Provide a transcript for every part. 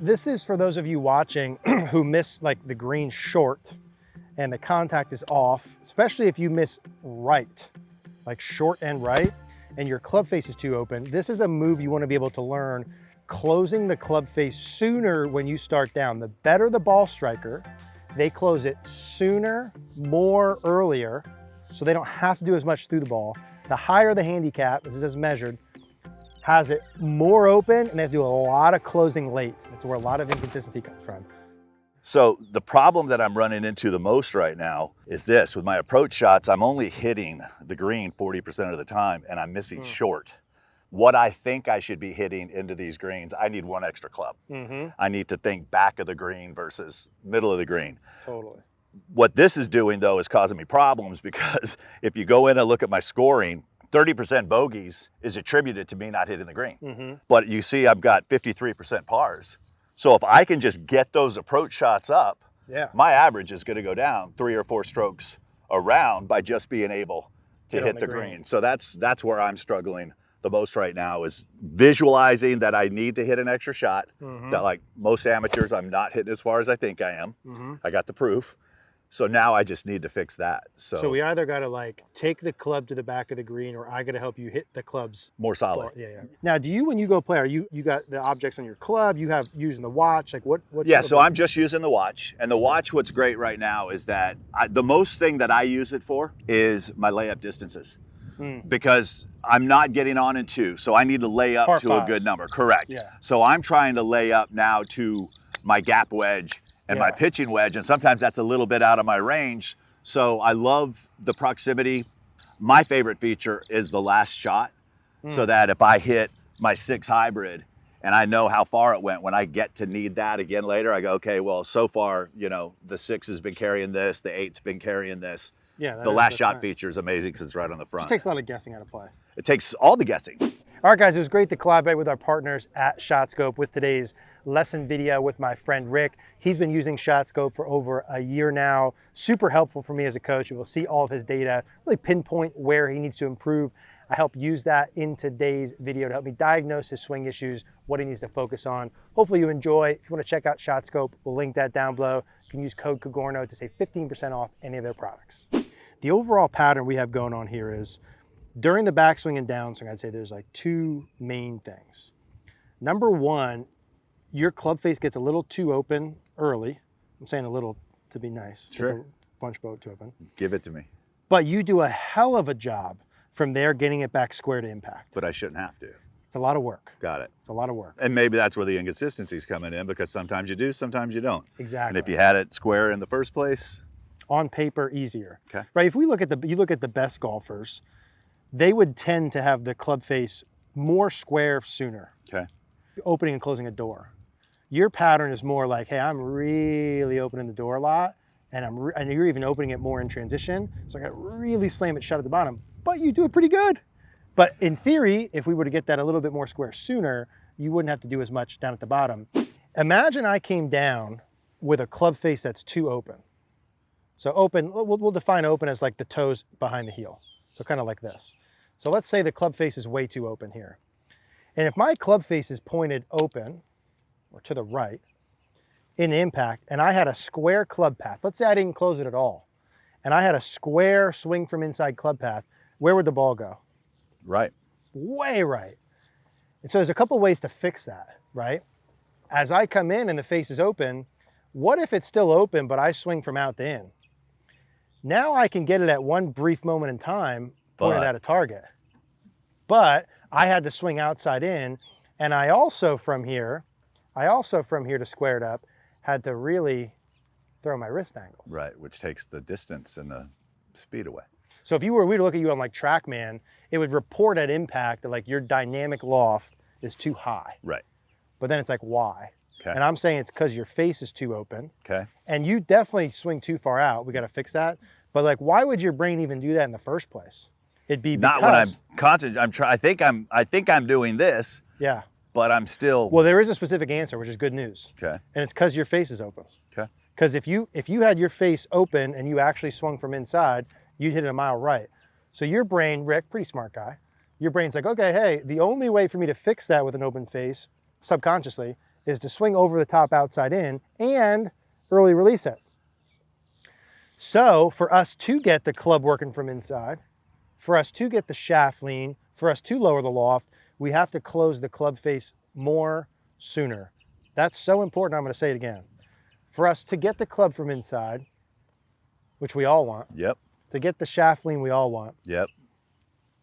This is for those of you watching who miss like the green short and the contact is off, especially if you miss right, like short and right, and your club face is too open. This is a move you want to be able to learn, closing the club face sooner when you start down. The better the ball striker, they close it sooner, more, earlier, so they don't have to do as much through the ball. The higher the handicap, as is measured, has it more open, and they have to do a lot of closing late. That's where a lot of inconsistency comes from. So the problem that I'm running into the most right now is this. With my approach shots, I'm only hitting the green 40% of the time, and I'm missing short. What I think I should be hitting into these greens, I need one extra club. I need to think back of the green versus middle of the green. Totally. What this is doing, though, is causing me problems, because if you go in and look at my scoring, 30% bogeys is attributed to me not hitting the green. But you see I've got 53% pars. So if I can just get those approach shots up, my average is going to go down 3 or 4 strokes around by just being able to hit the green. So that's where I'm struggling the most right now, is visualizing that I need to hit an extra shot. That, like most amateurs, I'm not hitting as far as I think I am. I got the proof. So now I just need to fix that. So we either got to like take the club to the back of the green, or I got to help you hit the clubs more solid. Now, do you, when you go play, are you got the objects on your club? You have using the watch? Like what? Yeah, so I'm just using the watch. And the watch, what's great right now is that the most thing that I use it for is my layup distances. Because I'm not getting on in 2, so I need to lay up to a good number. Correct. So I'm trying to lay up now to my gap wedge and my pitching wedge, and sometimes that's a little bit out of my range. So I love the proximity. My favorite feature is the last shot, so that if I hit my 6 hybrid and I know how far it went, when I get to need that again later, I go, okay, well, so far, you know, the 6 has been carrying this, the 8's been carrying this. The last shot feature is amazing because it's right on the front. It takes a lot of guessing how to play. It takes all the guessing. All right, guys, it was great to collaborate with our partners at ShotScope with today's lesson video with my friend Rick. He's been using ShotScope for over a year now. Super helpful for me as a coach. You will see all of his data, really pinpoint where he needs to improve. I help use that in today's video to help me diagnose his swing issues, what he needs to focus on. Hopefully you enjoy. If you want to check out ShotScope, we'll link that down below. You can use code Cogorno to save 15% off any of their products. The overall pattern we have going on here is, during the backswing and downswing, I'd say there's like 2 main things. Number 1, your club face gets a little too open early. I'm saying a little to be nice. Sure. It's a bunch boat too open. Give it to me. But you do a hell of a job from there getting it back square to impact. But I shouldn't have to. It's a lot of work. Got it. It's a lot of work. And maybe that's where the inconsistency's coming in, because sometimes you do, sometimes you don't. Exactly. And if you had it square in the first place, on paper, easier. Okay. Right. If we look at the best golfers, they would tend to have the club face more square sooner. Okay. Opening and closing a door. Your pattern is more like, hey, I'm really opening the door a lot, and and you're even opening it more in transition. So I got to really slam it shut at the bottom. But you do it pretty good. But in theory, if we were to get that a little bit more square sooner, you wouldn't have to do as much down at the bottom. Imagine I came down with a club face that's too open. So open, we'll define open as like the toes behind the heel. So kind of like this. So let's say the club face is way too open here. And if my club face is pointed open or to the right in impact, and I had a square club path, let's say I didn't close it at all, and I had a square swing from inside club path, where would the ball go? right. Way right. And so there's a couple ways to fix that, right? As I come in and the face is open, what if it's still open, but I swing from out to in? Now I can get it at one brief moment in time, pointed at a target. But I had to swing outside in, and I also from here to square it up, had to really throw my wrist angle. Right, which takes the distance and the speed away. So if we were to look at you on like TrackMan, it would report at impact that like your dynamic loft is too high. Right. But then it's like, why? Okay. And I'm saying it's because your face is too open. Okay. And you definitely swing too far out. We got to fix that. But like, why would your brain even do that in the first place? It'd be because, not when I'm constant. I think I'm doing this. Yeah. But I'm still. Well, there is a specific answer, which is good news. Okay. And it's because your face is open. Okay. Because if you had your face open and you actually swung from inside, you'd hit it a mile right. So your brain, Rick, pretty smart guy, your brain's like, okay, hey, the only way for me to fix that with an open face, subconsciously, is to swing over the top outside in and early release it. So for us to get the club working from inside, for us to get the shaft lean, for us to lower the loft, we have to close the club face more sooner. That's so important, I'm gonna say it again. For us to get the club from inside, which we all want. Yep. To get the shaft lean we all want. Yep.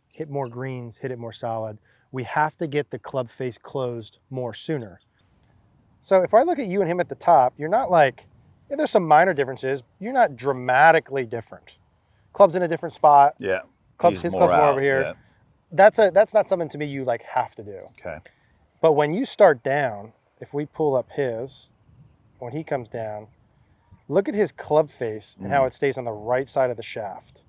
Hit more greens, hit it more solid. We have to get the club face closed more sooner. So if I look at you and him at the top, you're not like, yeah, there's some minor differences. You're not dramatically different. Club's in a different spot. Yeah. His club's more over here. Yeah. That's not something to me you like have to do. Okay. But when you start down, if we pull up his, when he comes down, look at his club face and how it stays on the right side of the shaft.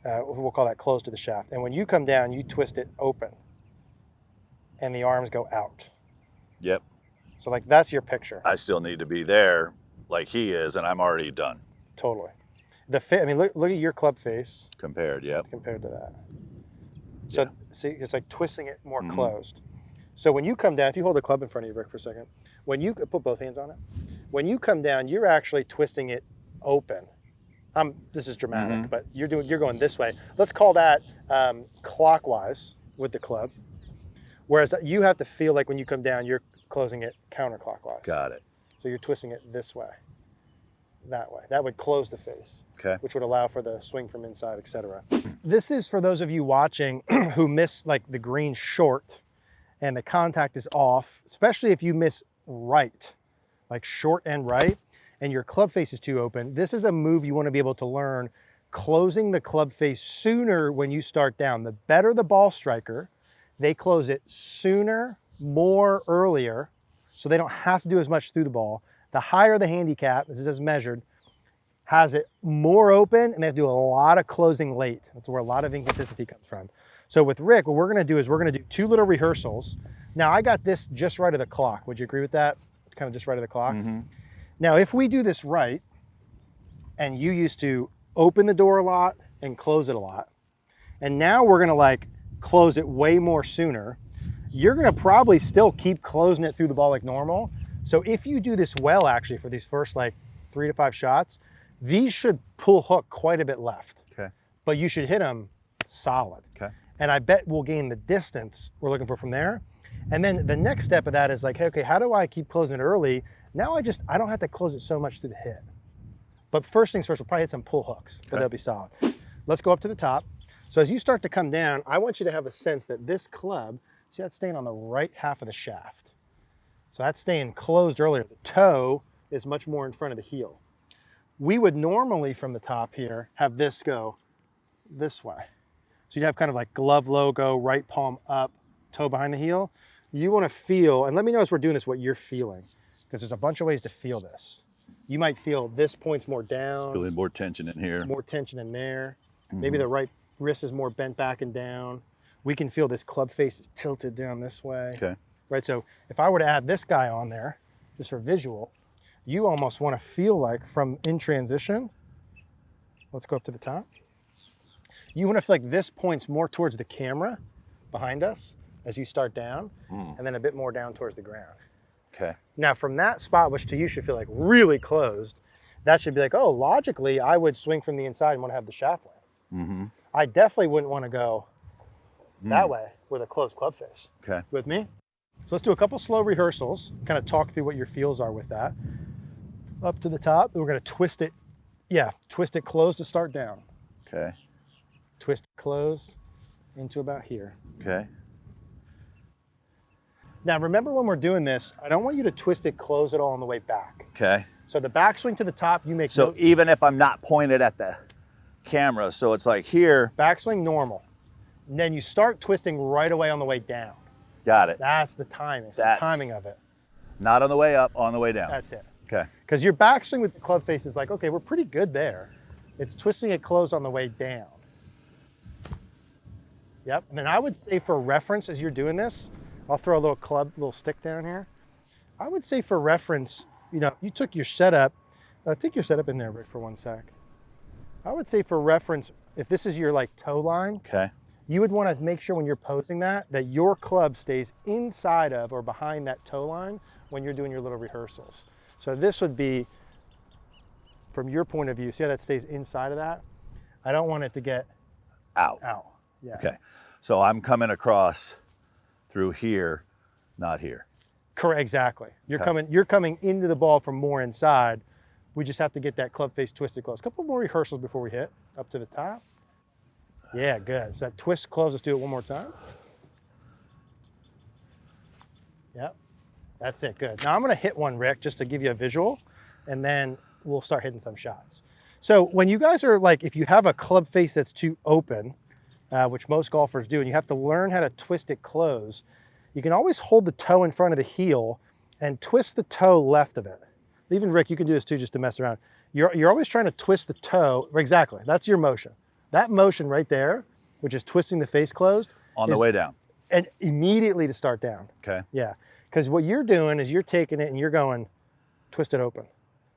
We'll call that close to the shaft. And when you come down, you twist it open and the arms go out. Yep. So like that's your picture. I still need to be there like he is, and I'm already done. Totally. The fit, I mean, look at your club face Compared, yep. compared to that. So Yeah. see, it's like twisting it more closed. So when you come down, if you hold the club in front of you, Rick, for a second, when you put both hands on it, when you come down, you're actually twisting it open. This is dramatic, but you're going this way. Let's call that clockwise with the club. Whereas you have to feel like when you come down, you're closing it counterclockwise. Got it. So you're twisting it this way, that way. That would close the face, Okay. which would allow for the swing from inside, etc. This is for those of you watching who miss like the green short and the contact is off, especially if you miss right, like short and right, and your club face is too open. This is a move you want to be able to learn, closing the club face sooner when you start down. The better the ball striker, they close it sooner, more earlier, so they don't have to do as much through the ball. The higher the handicap, this is measured, has it more open, and they have to do a lot of closing late. That's where a lot of inconsistency comes from. So with Rick, what we're gonna do is we're gonna do 2 little rehearsals. Now I got this just right of the clock. Would you agree with that? Kind of just right of the clock. Now if we do this right, and you used to open the door a lot and close it a lot, and now we're gonna like close it way more sooner, you're gonna probably still keep closing it through the ball like normal. So if you do this well, actually, for these first like 3 to 5 shots, these should pull hook quite a bit left. Okay. But you should hit them solid. Okay. And I bet we'll gain the distance we're looking for from there. And then the next step of that is like, hey, okay, how do I keep closing it early? Now I don't have to close it so much through the hit. But first things first, we'll probably hit some pull hooks, but they'll be solid. Let's go up to the top. So as you start to come down, I want you to have a sense that this club, see that's staying on the right half of the shaft. So that's staying closed earlier. The toe is much more in front of the heel. We would normally from the top here have this go this way. So you'd have kind of like glove logo, right palm up, toe behind the heel. You want to feel, and let me know as we're doing this what you're feeling, because there's a bunch of ways to feel this. You might feel this point's more down. Feeling more tension in here. More tension in there. Maybe the right wrist is more bent back and down. We can feel this club face is tilted down this way. Okay. Right, so if I were to add this guy on there, just for visual, you almost want to feel like from in transition, let's go up to the top. You want to feel like this points more towards the camera behind us as you start down, and then a bit more down towards the ground. Okay. Now from that spot, which to you should feel like really closed, that should be like, oh, logically, I would swing from the inside and want to have the shaft length. I definitely wouldn't want to go that way with a closed club face. Okay. With me? So let's do a couple slow rehearsals, kind of talk through what your feels are with that. Up to the top, we're going to twist it. Yeah, twist it closed to start down. Okay. Twist it closed into about here. Okay. Now remember when we're doing this, I don't want you to twist it close at all on the way back. Okay. So the backswing to the top, you make So even if I'm not pointed at the camera, so it's like here. backswing normal. And then you start twisting right away on the way down. Got it. That's the timing. So That's- the timing of it. Not on the way up, on the way down. That's it. Okay. Because your backswing with the club face is like, okay, we're pretty good there. It's twisting it closed on the way down. Yep. And then I would say for reference, as you're doing this, I'll throw a little stick down here. I would say for reference, you know, you took your setup. Take your setup in there, Rick, for 1 sec. I would say for reference, if this is your like toe line, Okay. you would want to make sure when you're posing that your club stays inside of or behind that toe line when you're doing your little rehearsals. So this would be, from your point of view, see how that stays inside of that? I don't want it to get Out. out. Yeah. Okay. So I'm coming across through here, not here. Correct, exactly. You're Okay. coming into the ball from more inside. We just have to get that club face twisted close. A couple more rehearsals before we hit up to the top. Yeah, good. So that twist close, let's do it one more time. Yep, that's it, good. Now I'm gonna hit one, Rick, just to give you a visual, and then we'll start hitting some shots. So when you guys are like, if you have a club face that's too open, which most golfers do, and you have to learn how to twist it close, you can always hold the toe in front of the heel and twist the toe left of it. Even Rick, you can do this too, just to mess around. You're always trying to twist the toe, exactly, that's your motion. That motion right there, which is twisting the face closed. On the way down. And immediately to start down. Okay. Yeah, because what you're doing is you're taking it and you're going, twist it open.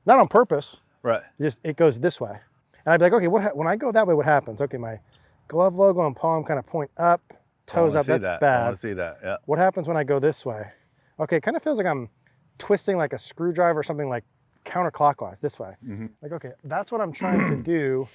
Not on purpose, Right. just it goes this way. And I'd be like, okay, when I go that way, what happens? Okay, my glove logo and palm kind of point up, toes up, that's I bad. want to see that, yeah. What happens when I go this way? Okay, it kind of feels like I'm twisting like a screwdriver or something, like counterclockwise this way. Like, okay, that's what I'm trying to do.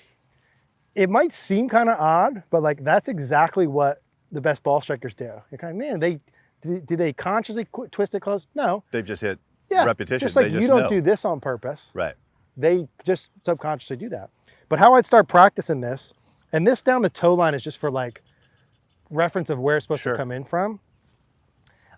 It might seem kind of odd, but like that's exactly what the best ball strikers do. You're kind of, man, do they consciously twist it close? No. They've just hit Yeah, repetition. just like They you don't know. do this on purpose. Right. They just subconsciously do that. But how I'd start practicing this, and this down the toe line is just for like reference of where it's supposed Sure. to come in from.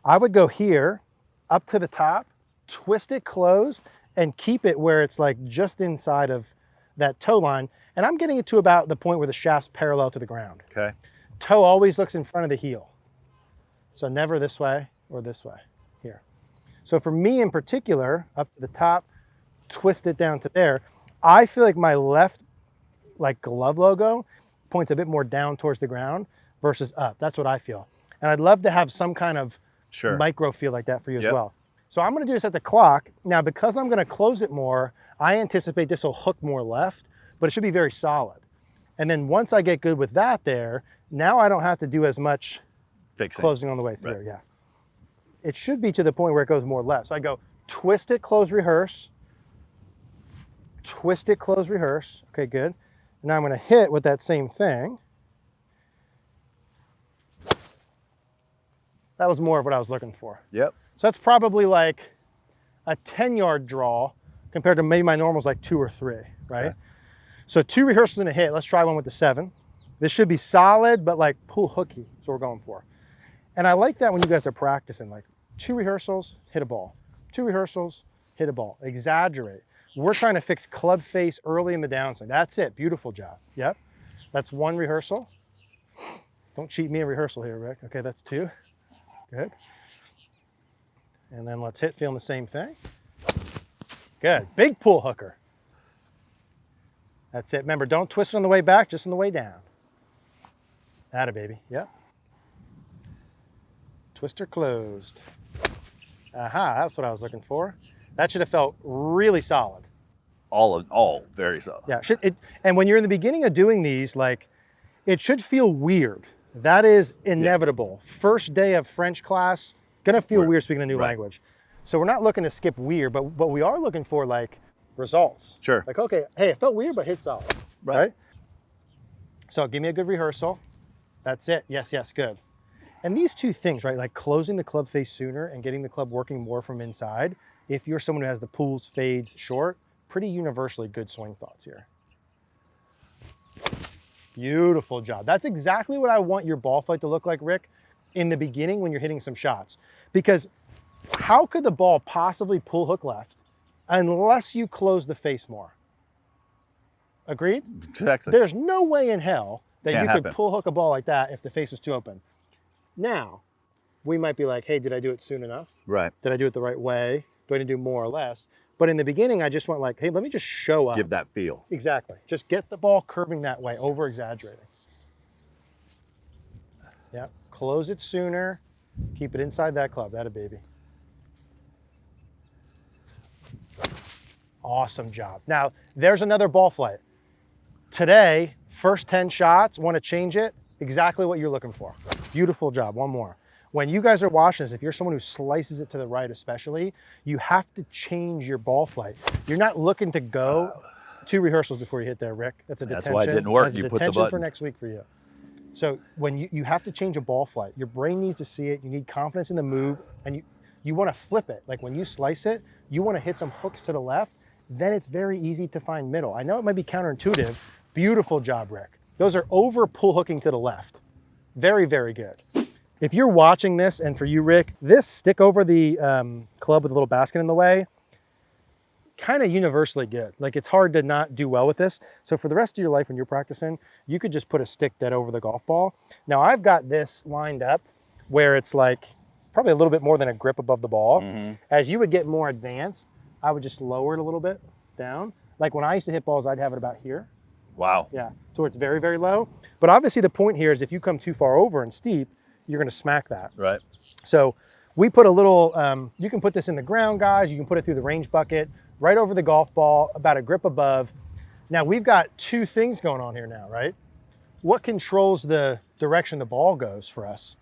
I would go here, up to the top, twist it closed, and keep it where it's like just inside of that toe line. And I'm getting it to about the point where the shaft's parallel to the ground. Okay. Toe always looks in front of the heel. So never this way or this way, here. So for me in particular, up to the top, twist it down to there. I feel like my left like glove logo points a bit more down towards the ground versus up. That's what I feel. And I'd love to have some kind of Sure. micro feel like that for you as Yep. well. So I'm gonna do this at the clock. Now, because I'm gonna close it more, I anticipate this will hook more left, but it should be very solid. And then once I get good with that there, now I don't have to do as much Fixing. closing on the way through, Right. yeah. It should be to the point where it goes more left. So I go twist it, close, rehearse. Twist it, close, rehearse. Okay, good. And now I'm gonna hit with that same thing. That was more of what I was looking for. Yep. So that's probably like a 10-yard draw compared to maybe my normal's like 2 or 3, right? Okay. So 2 rehearsals and a hit. Let's try one with the 7. This should be solid, but like pull hooky. That's what we're going for. And I like that when you guys are practicing, like 2 rehearsals, hit a ball. 2 rehearsals, hit a ball. Exaggerate. We're trying to fix club face early in the downswing. That's it. Beautiful job. Yep. That's 1 rehearsal. Don't cheat me in rehearsal here, Rick. Okay, that's 2. Good. And then let's hit, feeling the same thing. Good. Big pull hooker. That's it. Remember, don't twist it on the way back, just on the way down. Atta baby. Yep. Twister closed. Aha, that's what I was looking for. That should have felt really solid. All very solid. Yeah. And when you're in the beginning of doing these, like, it should feel weird. That is inevitable. First day of French class, gonna feel weird speaking a new language. So we're not looking to skip weird, but we are looking for like results. Sure. Like, okay, hey, it felt weird, but hit solid. Right? So give me a good rehearsal. That's it. Yes, yes, good. And these 2 things, right? Like closing the club face sooner and getting the club working more from inside. If you're someone who has the pulls, fades short, pretty universally good swing thoughts here. Beautiful job. That's exactly what I want your ball flight to look like, Rick, in the beginning when you're hitting some shots. Because how could the ball possibly pull hook left unless you close the face more? Agreed? Exactly. There's no way in hell that Can't you happen. could pull hook a ball like that if the face was too open. Now, we might be like, hey, did I do it soon enough? Right. Did I do it the right way? Do I need to do more or less? But in the beginning, I just went like, hey, let me just show up. Give that feel. Exactly. Just get the ball curving that way, over exaggerating. Yep. Close it sooner. Keep it inside that club. That a baby. Awesome job. Now, there's another ball flight. Today, first 10 shots, want to change it, Exactly what you're looking for. Beautiful job. One more. When you guys are watching this, if you're someone who slices it to the right especially, you have to change your ball flight. You're not looking to go 2 rehearsals before you hit there, Rick. That's a detention. That's why it didn't work. That's a You put the detention button. for next week for you. So when you have to change a ball flight, your brain needs to see it. You need confidence in the move, and you want to flip it. Like when you slice it, you want to hit some hooks to the left. Then it's very easy to find middle. I know it might be counterintuitive. Beautiful job, Rick. Those are over pull hooking to the left. Very, very good. If you're watching this, and for you, Rick, this stick over the club with a little basket in the way, kind of universally good. Like it's hard to not do well with this. So for the rest of your life when you're practicing, you could just put a stick dead over the golf ball. Now I've got this lined up where it's like probably a little bit more than a grip above the ball. As you would get more advanced, I would just lower it a little bit down. Like when I used to hit balls, I'd have it about here. Wow. Yeah, so it's very, very low. But obviously the point here is if you come too far over and steep, you're gonna smack that. Right. So we put a little, you can put this in the ground, guys. You can put it through the range bucket, right over the golf ball, about a grip above. Now we've got 2 things going on here now, right? What controls the direction the ball goes for us?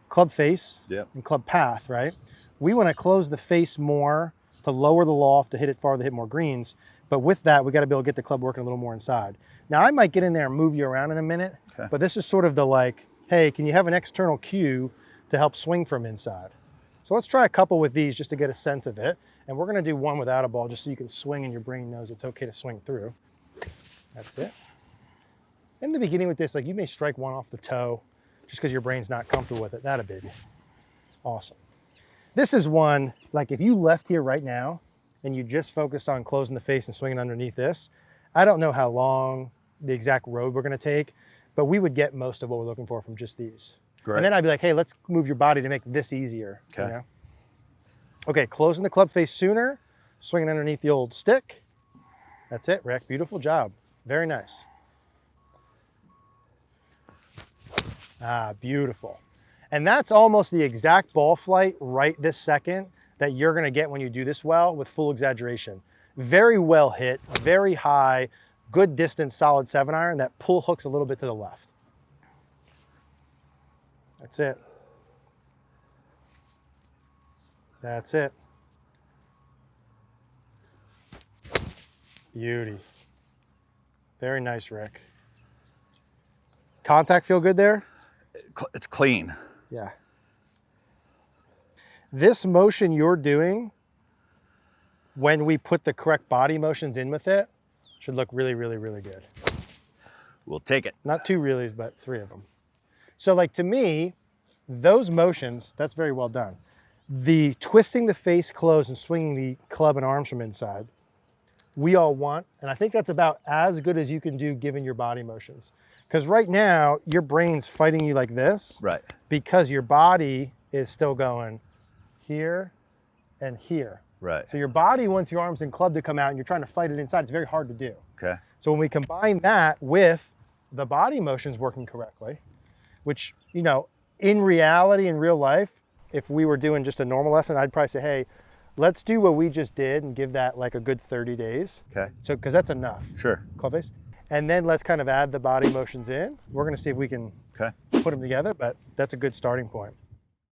Club face and club path, right? We wanna close the face more to lower the loft, to hit it farther, hit more greens. But with that, we gotta be able to get the club working a little more inside. Now I might get in there and move you around in a minute, but this is sort of the like, hey, can you have an external cue to help swing from inside? So let's try a couple with these just to get a sense of it. And we're gonna do one without a ball just so you can swing and your brain knows it's okay to swing through. That's it. In the beginning with this, like you may strike one off the toe just because your brain's not comfortable with it. That a baby. Awesome. This is one, like if you left here right now and you just focused on closing the face and swinging underneath this, I don't know how long the exact road we're gonna take, but we would get most of what we're looking for from just these. Great. And then I'd be like, hey, let's move your body to make this easier. Okay. You know? Okay, closing the club face sooner, swinging underneath the old stick. That's it, Rick. Beautiful job. Very nice. Ah, beautiful. And that's almost the exact ball flight right this second that you're gonna get when you do this well with full exaggeration. Very well hit, very high, good distance, solid 7-iron that pull hooks a little bit to the left. That's it. That's it. Beauty. Very nice, Rick. Contact feel good there? It's clean. Yeah. This motion you're doing, when we put the correct body motions in with it, should look really, really, really good. We'll take it. Not 2 reallys, but 3 of them. So like to me, those motions, that's very well done. The twisting the face closed and swinging the club and arms from inside, we all want, and I think that's about as good as you can do given your body motions. Because right now, your brain's fighting you like this. Right. Because your body is still going here and here. Right. So your body wants your arms and club to come out and you're trying to fight it inside. It's very hard to do. Okay. So when we combine that with the body motions working correctly, which, you know, in reality, in real life, if we were doing just a normal lesson, I'd probably say, hey, let's do what we just did and give that like a good 30 days. Okay. So, because that's enough. Sure. Club face. And then let's kind of add the body motions in. We're going to see if we can put them together, but that's a good starting point.